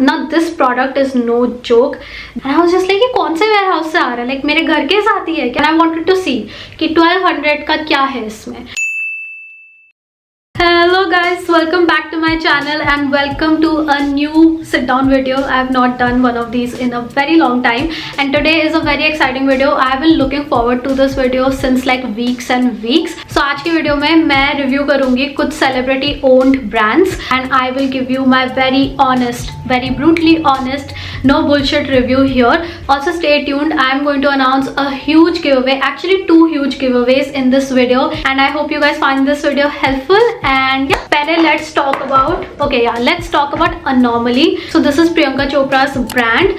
Now this product is no joke. And I was just like, ये कौन से warehouse से आ रहा है? Like मेरे घर के साथ ही है क्या? And I wanted to see कि 1200 का क्या है इसमें. Hello guys, welcome back to my channel and welcome to a new sit down video. I have not done one of these in a very long time and today is a very exciting video. I have been looking forward to this video since like weeks and weeks. So आज की video में मैं review करूंगी कुछ celebrity owned brands and I will give you my very honest, very brutally honest, no bullshit review here. Also stay tuned, I am going to announce a huge giveaway, actually two huge giveaways in this video and I hope you guys find this video helpful. And yeah, पहले let's talk about Anomaly. So this is Priyanka Chopra's brand.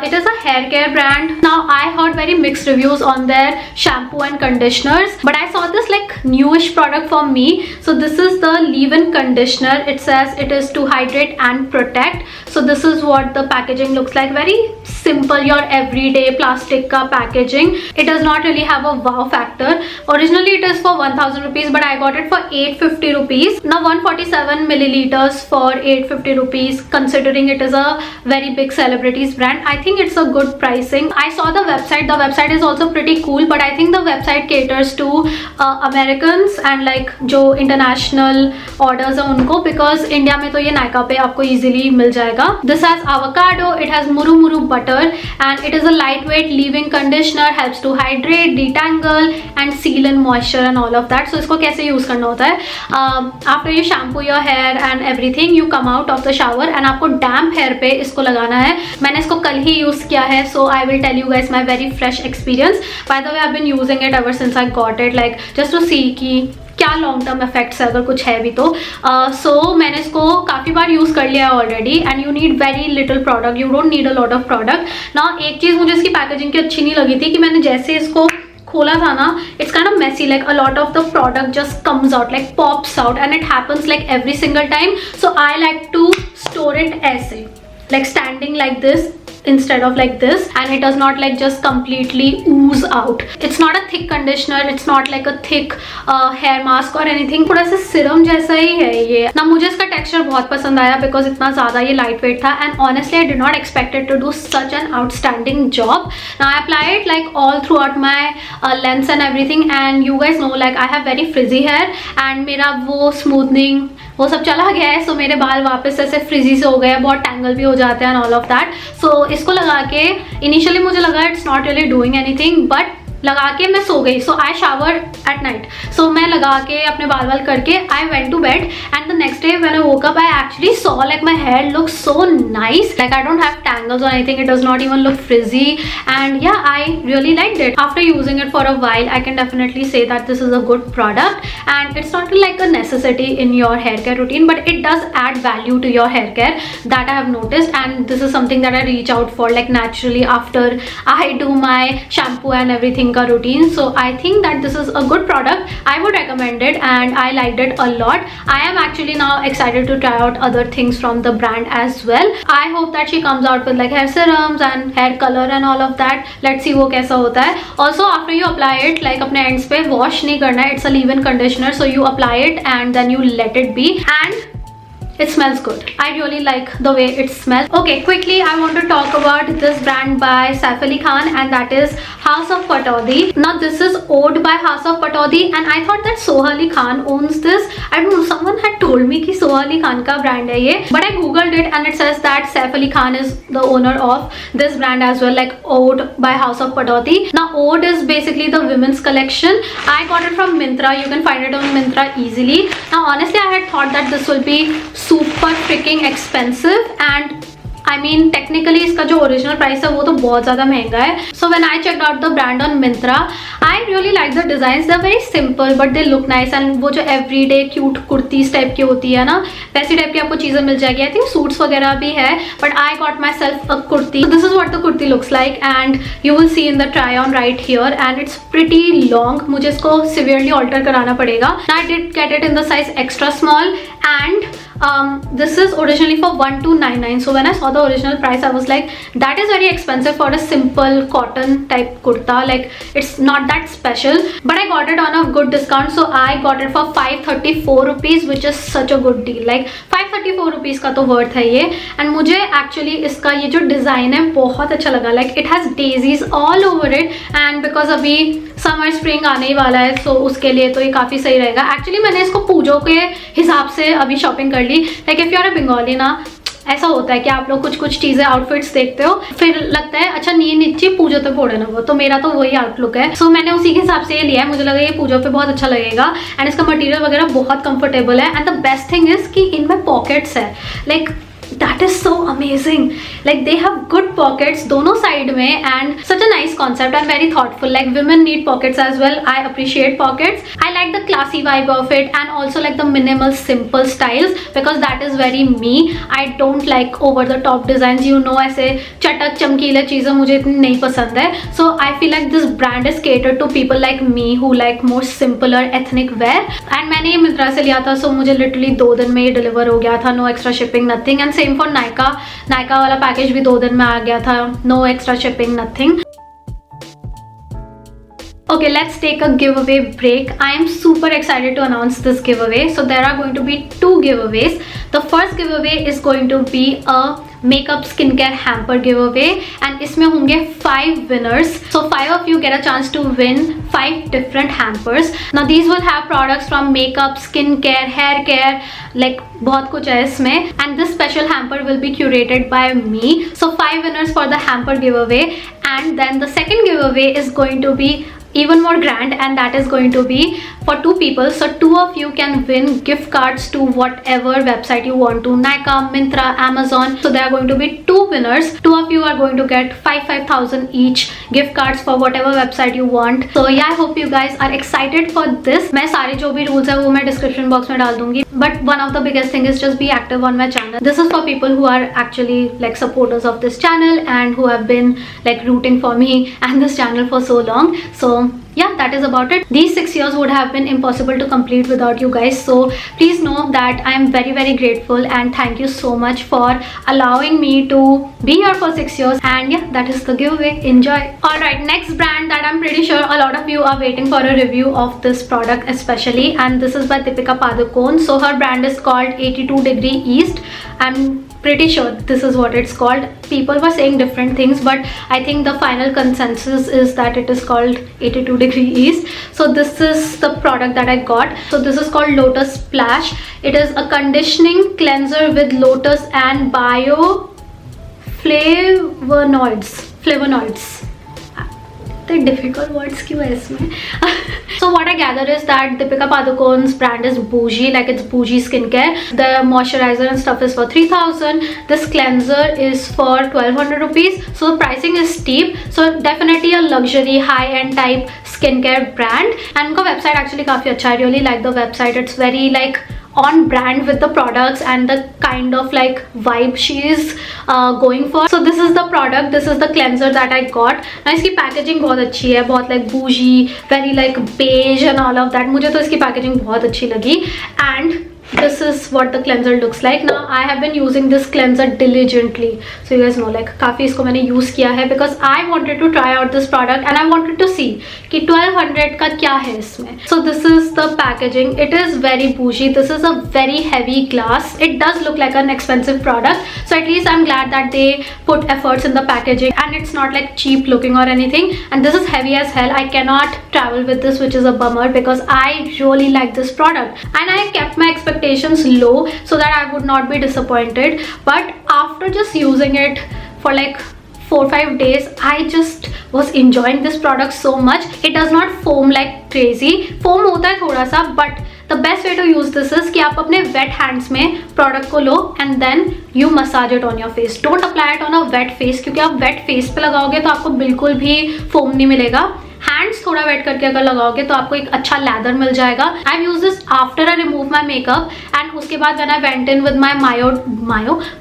It is a hair care brand. Now I heard very mixed reviews on their shampoo and conditioners, but I saw this like newish product for me. So this is the leave-in conditioner. It says it is to hydrate and protect. So this is what the packaging looks like. Very simple, your everyday plastic ka packaging. It does not really have a wow factor. Originally it is for 1000 rupees, but I got it for 850 rupees. Now 147 milliliters for 850 rupees, considering it is a very big celebrities brand. I think it's a good pricing. I saw the website is also pretty cool, but I think the website caters to Americans and like जो international orders है उनको, because India में तो ये Nykaa पे आपको easily मिल जाएगा. This has avocado, it has muru butter and it is a lightweight leave-in conditioner, helps to hydrate, detangle and seal in moisture and all of that. So इसको कैसे use करना होता है? After you shampoo your hair and everything, you come out of the shower and आपको damp hair पे इसको लगाना है. मैंने इसको कल ही use किया है, so I will tell you guys my very fresh experience. By the way, I've been using it ever since I got it, like just to see कि क्या लॉन्ग टर्म इफेक्ट्स है अगर कुछ है भी तो. सो मैंने इसको काफ़ी बार यूज़ कर लिया है already and you need very little product, you don't need a lot of product. ना एक चीज़ मुझे इसकी पैकेजिंग की अच्छी नहीं लगी थी कि मैंने जैसे इसको खोला था ना, it's kind of messy, like a lot of the product just comes out, like pops out and it happens like every single time. So I like to store it ऐसे, like standing like this instead of like this, and it does not like just completely ooze out. It's not a thick conditioner, it's not like a thick hair mask or anything. थोड़ा सा serum जैसा ही है ये ना. मुझे इसका texture बहुत पसंद आया बिकॉज इतना ज़्यादा ये लाइट वेट था and honestly I did not expected to do such an outstanding job. Now I apply it like all throughout my lengths and everything, and you guys know like I have very frizzy hair and मेरा वो smoothening वो सब चला गया है. सो मेरे बाल वापस ऐसे फ्रिजी से हो गए, बहुत टैंगल भी हो जाते हैं and all of that. So इसको लगा के इनिशियली मुझे लगा it's not really doing anything, but लगा के मैं सो गई. So I shower at night. So मैं लगा के अपने बाल वाल करके I went to bed and the next day when I woke up I actually saw like my hair look so nice, like I don't have tangles or anything, it does not even look frizzy and yeah, I really liked it. After using it for a while I can definitely say that this is a good product and it's not like a necessity in your hair care routine, but it does add value to your hair care, that I have noticed, and this is something that I reach out for like naturally after I do my shampoo and everything ka routine. So I think that this is a good product. I would recommend it and I liked it a lot. I am actually now excited to try out other things from the brand as well. I hope that she comes out with like hair serums and hair color and all of that. Let's see वो कैसा होता है. Also after you apply it, like अपने ends पे wash नहीं करना है. It's a leave-in conditioner, so you apply it and then you let it be and it smells good. I really like the way it smells. Okay, quickly I want to talk about this brand by Saif Ali Khan and that is House of Pataudi. Now this is owned by House of Pataudi and I thought that Soha Ali Khan owns this. I don't know, someone had told me कि Soha Ali Khan का brand है ये, but I googled it and it says that Saif Ali Khan is the owner of this brand as well, like owned by House of Pataudi. Now owned is basically the women's collection. I got it from Myntra. You can find it on Myntra easily. Now honestly I had thought that this will be super freaking expensive and I mean technically इसका जो original price है वो तो बहुत ज़्यादा महंगा है. So when I checked out the brand on Myntra, I really like the designs. They're very simple but they look nice and वो जो everyday cute कुर्तीज टाइप की होती है ना, वैसी टाइप की आपको चीज़ें मिल जाएगी. I think सूट्स वगैरह भी है but I got myself a kurti. So this is what the kurti looks like and you will see in the try on right here and it's pretty long. मुझे इसको severely alter कराना पड़ेगा. I did get it in the size extra small and This is originally for 1299. So when I saw the original price, I was like, that is very expensive for a simple cotton type kurta. Like it's not that special, but I got it on a good discount. So I got it for 534 rupees, which is such a good deal. Like 534 rupees का तो worth है ये. And मुझे actually इसका ये जो design है बहुत अच्छा लगा. Like it has daisies all over it, and because अभी समर स्प्रिंग आने ही वाला है, सो उसके लिए तो ये काफ़ी सही रहेगा. एक्चुअली मैंने इसको पूजों के हिसाब से अभी शॉपिंग कर ली. Like if you are a Bengali ना, ऐसा होता है कि आप लोग कुछ कुछ चीज़ें आउटफिट्स देखते हो, फिर लगता है अच्छा नी नीचे पूजो तो फोड़े ना वो, तो मेरा तो वही आउटलुक है. सो मैंने उसी के हिसाब से ये लिया है. मुझे लगा ये पूजो पे बहुत अच्छा लगेगा, एंड इसका मटेरियल वगैरह बहुत कंफर्टेबल है. And the best thing is कि इनमें पॉकेट्स है. Like that is so amazing. Like they have good pockets दोनों side में, and such a nice concept and very thoughtful. Like women need pockets as well. I appreciate pockets. I like the classy vibe of it, and also like the minimal simple styles, because that is very me. I don't like over the top designs, you know, ऐसे चटक चमकीले चीज़ें मुझे इतनी नहीं पसंद है. So I feel like this brand is catered to people like me who like more simpler ethnic wear. And मैंने ये मिंत्रा से लिया था, so मुझे literally 2 दिन में ये डिलीवर हो गया था. No extra shipping, nothing. And same for Nykaa वाला पैकेज भी 2 दिन में आ गया था. No extra shipping, nothing. Okay, let's take a giveaway break. I am super excited to announce this giveaway. So there are going to be 2 giveaways. The first giveaway is going to be a makeup skincare hamper giveaway, and इसमें होंगे 5 winners. So 5 of you get a chance to win 5 different hampers. Now these will have products from makeup, skincare, hair care, like बहुत कुछ है इसमें. And this special hamper will be curated by me. So 5 winners for the hamper giveaway, and then the second giveaway is going to be even more grand, and that is going to be for 2 people. So 2 of you can win gift cards to whatever website you want to, Nykaa, Myntra, Amazon. So there are going to be 2 winners. 2 of you are going to get 5,000 each gift cards for whatever website you want. So yeah, I hope you guys are excited for this. मैं सारे जो भी rules है वो मैं description box में डाल दूंगी. But one of the biggest thing is just be active on my channel. This is for people who are actually like supporters of this channel and who have been like rooting for me and this channel for so long. So yeah, that is about it. These 6 years would have been impossible to complete without you guys, so please know that I am very very grateful, and thank you so much for allowing me to be here for 6 years. And yeah, that is the giveaway. Enjoy. Alright, next brand that I'm pretty sure a lot of you are waiting for a review of this product especially, and this is by Deepika Padukone. So her brand is called 82 Degree East. I'm pretty sure this is what it's called. People were saying different things, but I think the final consensus is that it is called 82 Degree East. So this is the product that I got. So this is called Lotus Splash. It is a conditioning cleanser with lotus and bio flavonoids. The difficult words क्यों है इसमें? So what I gather is that Deepika Padukone's brand is bougie, like it's bougie skincare. The moisturizer and stuff is for 3,000. This cleanser is for 1,200 rupees. So the pricing is steep. So definitely a luxury high-end type skincare brand. And उनका website actually काफी अच्छा है. I really like the website. It's very like on brand with the products and the kind of like vibe she is going for. So this is the product, this is the cleanser that I got. Now इसकी packaging बहुत अच्छी है, बहुत like bougie, very like beige and all of that. मुझे तो इसकी packaging बहुत अच्छी लगी. And this is what the cleanser looks like. Now I have been using this cleanser diligently, so you guys know like काफ़ी इसको मैंने use किया है, because I wanted to try out this product and I wanted to see कि 1200 का क्या है इसमें. So this is the packaging. It is very bougie. This is a very heavy glass. It does look like an expensive product, so at least I'm glad that they put efforts in the packaging, and it's not like cheap looking or anything. And this is heavy as hell. I cannot travel with this, which is a bummer, because I really like this product, and I kept my expectations low so that I would not be disappointed. But after just using it for like 4-5 days, I just was enjoying this product so much. It does not foam like crazy. Foam होता है थोड़ा सा, but the best way to use this is कि आप अपने wet hands में product को लो and then you massage it on your face. Don't apply it on a wet face, क्योंकि आप wet face पे लगाओगे तो आपको बिल्कुल भी foam नहीं मिलेगा. हैंड्स थोड़ा वेट करके अगर लगाओगे तो आपको एक अच्छा लैदर मिल जाएगा. I use this after I remove my makeup and उसके बाद when I went in with my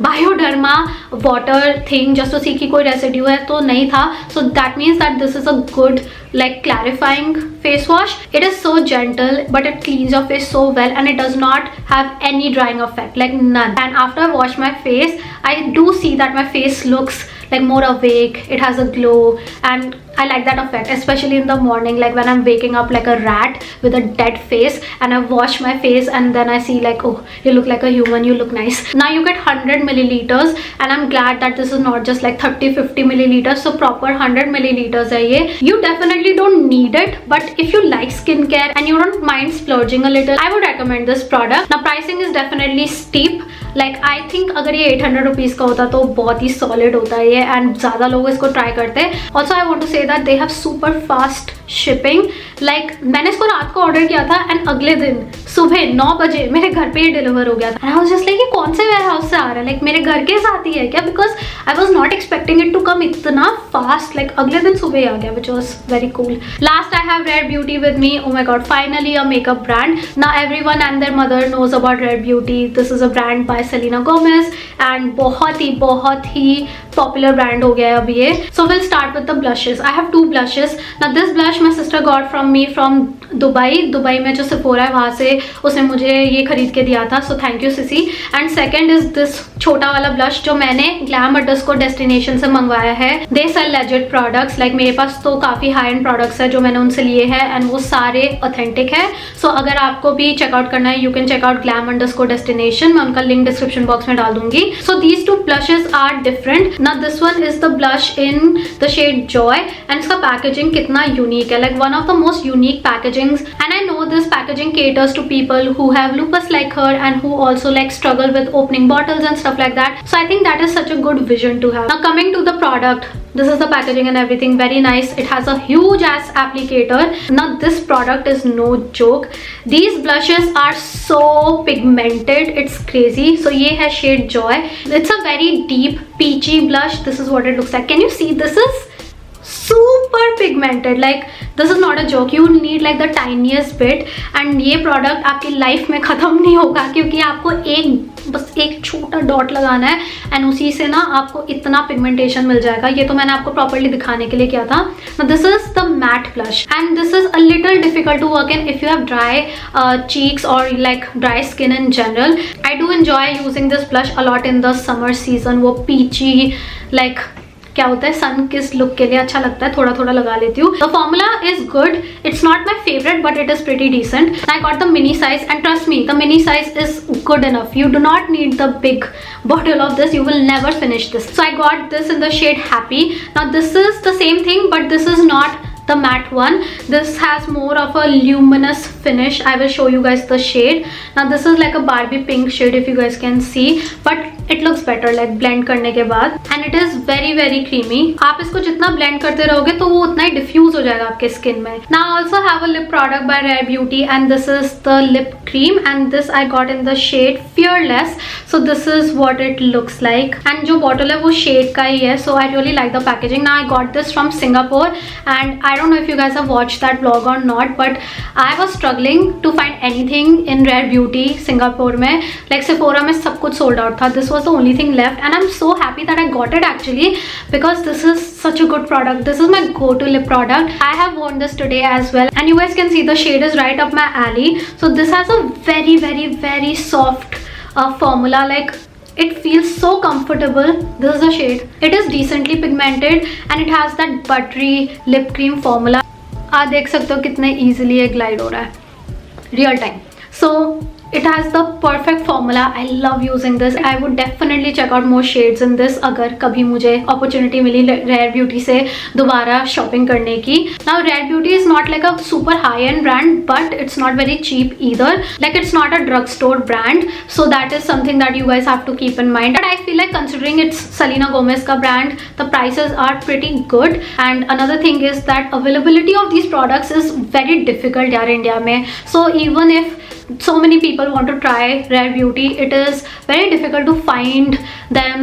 Bioderma water thing just to see कि कोई रेसिड्यू है तो नहीं था. So that means that this is a good like clarifying face wash. It is so gentle but it cleans your face so well and it does not have any drying effect, like none. And after I wash my face, I do see that my face looks like more awake, it has a glow, and I like that effect, especially in the morning, like when I'm waking up like a rat with a dead face and I wash my face and then I see like, oh, you look like a human, you look nice. Now you get 100 milliliters and I'm glad that this is not just like 30-50 milliliters, so proper 100 milliliters hai ye. You definitely don't need it, but if you like skincare and you don't mind splurging a little, I would recommend this product. Now pricing is definitely steep, like I think अगर ये 800 rupees का होता तो बहुत ही solid होता है ये, and ज़्यादा लोग इसको try करते हैं. Also I want to say that they have super fast shipping. Like मैंने इसको रात को ऑर्डर किया था एंड अगले दिन सुबह 9 बजे मेरे घर पे ये डिलीवर हो गया था. And I was just like, ये कौन से वेयर हाउस से आ रहा है, like मेरे घर के साथ ही है क्या? Because I was not expecting it to come इतना fast. Like अगले दिन सुबह ही आ गया, which was very cool. Last I have Rare Beauty with me. Oh my god, finally a makeup brand. Now everyone and their mother knows about Rare Beauty. This is a brand by Selena Gomez and बहुत ही popular brand हो गया है अभी ये. So we'll start with the blushes. I have 2 blushes. Now this blush my sister got from me from Dubai में जो Sephora है वहाँ से उसने मुझे ये खरीद के दिया था. So thank you Sissy. And second is this छोटा वाला blush जो मैंने Glam Underscore Destination से मंगवाया है. They sell legit products. Like मेरे पास तो काफ़ी high end products है जो मैंने उनसे लिए हैं and वो सारे authentic है. So अगर आपको भी checkout करना है, you can check out Glam Underscore Destination. मैं उनका link description box में डाल दूंगी. So these 2 blushes are different. Now this one is the blush in the shade Joy and इसका packaging कितना unique है, like one of the most unique packagings. And I know this packaging caters to people who have lupus like her and who also like struggle with opening bottles and stuff like that. So I think that is such a good vision to have. Now coming to the product, this is the packaging and everything, very nice. It has a huge ass applicator. Now this product is no joke. These blushes are so pigmented, it's crazy. So ये है shade Joy. It's a very deep peachy blush. This is what it looks like. Can you see? This is super pigmented. Like this is not a joke. You need like the tiniest bit and ये product आपकी life में ख़त्म नहीं होगा क्योंकि आपको बस एक छोटा डॉट लगाना है एंड उसी से ना आपको इतना पिगमेंटेशन मिल जाएगा. ये तो मैंने आपको प्रॉपर्ली दिखाने के लिए किया था. Now this is the matte blush and this is a little difficult to work in if you have dry cheeks or like dry skin in general. I do enjoy using this blush a lot in the summer season. वो peachy like क्या होता है सन किस look के लिए अच्छा लगता है, थोड़ा थोड़ा लगा लेती हूँ. The formula is good. It's not my favourite but it is pretty decent. I got the mini size and trust me the mini size is good enough. You do not need the big bottle of this. You will never finish this. So I got this in the shade Happy. Now this is the same thing but this is not the matte one. This has more of a luminous finish. I will show you guys the shade. Now this is like a Barbie pink shade if you guys can see, but it looks better like blend करने के बाद and it is very creamy. आप इसको जितना blend करते रहोगे तो वो उतना ही diffuse हो जाएगा आपके skin में. Now I also have a lip product by Rare Beauty and this is the lip cream and this I got in the shade Fearless. So this is what it looks like and जो bottle है वो shade का ही है. So I really like the packaging. Now I got this from Singapore and I don't know if you guys have watched that vlog or not, but I was struggling to find anything in Rare Beauty Singapore में. Like Sephora में सब कुछ sold out था. This was the only thing left and I'm so happy that I got it actually because this is such a good product. This is my go-to lip product. I have worn this today as well and you guys can see the shade is right up my alley. So this has a very soft formula. Like it feels so comfortable. This is the shade. It is decently pigmented and it has that buttery lip cream formula. आप देख सकते हो कितने easily ये glide हो रहा है real time. So it has the perfect formula. I love using this. I would definitely check out more shades in this अगर कभी मुझे opportunity मिली Rare Beauty से दोबारा shopping करने की. Now Rare Beauty is not like a super high-end brand but it's not very cheap either. Like it's not a drugstore brand, so that is something that you guys have to keep in mind. But I feel like considering it's Selena Gomez का brand, the prices are pretty good. And another thing is that availability of these products is very difficult यार India में. So even if so many people want to try Rare Beauty, it is very difficult to find them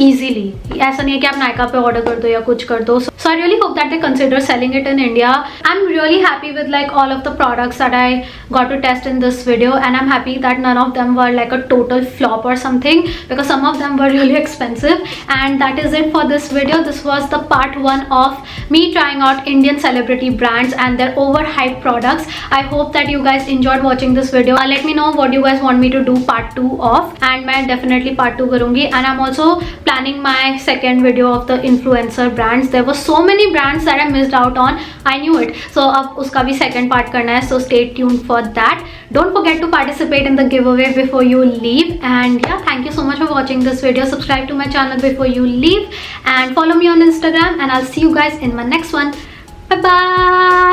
easily. ऐसा नहीं है कि आप नायका पे order कर दो या कुछ कर दो. So I really hope that they consider selling it in India. I'm really happy with like all of the products that I got to test in this video, and I'm happy that none of them were like a total flop or something, because some of them were really expensive. And that is it for this video. This was the part 1 of me trying out Indian celebrity brands and their overhyped products. I hope that you guys enjoyed watching this video. Let me know what you guys want me to do part 2 of, and मैं definitely part 2 करूँगी. And I'm also planning my second video of the influencer brands. There were so many brands that I missed out on. I knew it. So अब उसका भी second part करना है. So stay tuned for that. Don't forget to participate in the giveaway before you leave. And yeah, thank you so much for watching this video. Subscribe to my channel before you leave, and follow me on Instagram. And I'll see you guys in my next one. Bye bye.